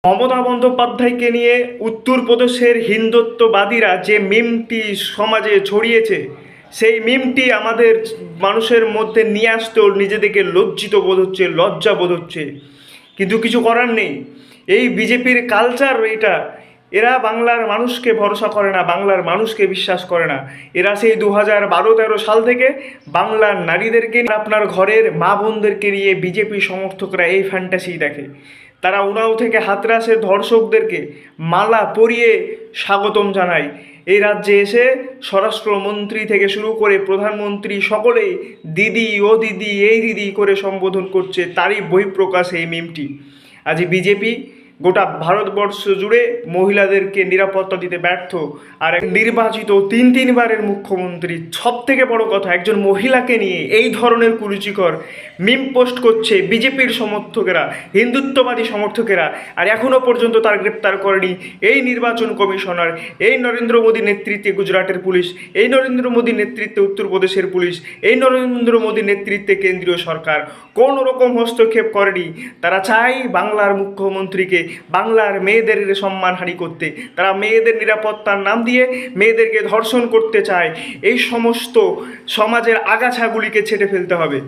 মমতা বন্দ্যোপাধ্যায়কে নিয়ে উত্তরপ্রদেশের হিন্দুত্ববাদীরা যে মিমটি সমাজে ছড়িয়েছে, সেই মিমটি আমাদের মানুষের মধ্যে নিয়ে আসতেও নিজেদেরকে লজ্জিত বোধ হচ্ছে, লজ্জা বোধ হচ্ছে। কিন্তু কিছু করার নেই, এই বিজেপির কালচার এটা। এরা বাংলার মানুষকে ভরসা করে না, বাংলার মানুষকে বিশ্বাস করে না। এরা সেই 2012-13 সাল থেকে বাংলার নারীদেরকে, আপনার ঘরের মা বোনদেরকে নিয়ে বিজেপি সমর্থকরা এই ফ্যান্টাসি দেখে। তারা উনাও থেকে হাতরাসের ধর্ষকদেরকে মালা পরিয়ে স্বাগতম জানায়। এই রাজ্যে এসে স্বরাষ্ট্রমন্ত্রী থেকে শুরু করে প্রধানমন্ত্রী সকলেই দিদি, ও দিদি, এই দিদি করে সম্বোধন করছে। তারই বহিঃপ্রকাশ এই মিমটি। আজ বিজেপি গোটা ভারতবর্ষ জুড়ে মহিলাদেরকে নিরাপত্তা দিতে ব্যর্থ। আর এক নির্বাচিত তিনবারের মুখ্যমন্ত্রী, সব থেকে বড় কথা, একজন মহিলাকে নিয়ে এই ধরনের কুরুচিকর মিম পোস্ট করছে বিজেপির সমর্থকেরা, হিন্দুত্ববাদী সমর্থকেরা। আর এখনও পর্যন্ত তার গ্রেপ্তার করেনি এই নির্বাচন কমিশনার, এই নরেন্দ্র মোদীর নেতৃত্বে গুজরাটের পুলিশ, এই নরেন্দ্র মোদীর নেতৃত্বে উত্তরপ্রদেশের পুলিশ, এই নরেন্দ্র মোদীর নেতৃত্বে কেন্দ্রীয় সরকার কোনো রকম হস্তক্ষেপ করেনি। তারা চায় বাংলার মুখ্যমন্ত্রীকে, বাংলার মেয়েদের সম্মানহানি করতে। তারা মেয়েদের নিরাপত্তার নাম দিয়ে মেয়েদেরকে ধর্ষণ করতে চায়। এই সমস্ত সমাজের আগাছাগুলিকে ছেঁটে ফেলতে হবে।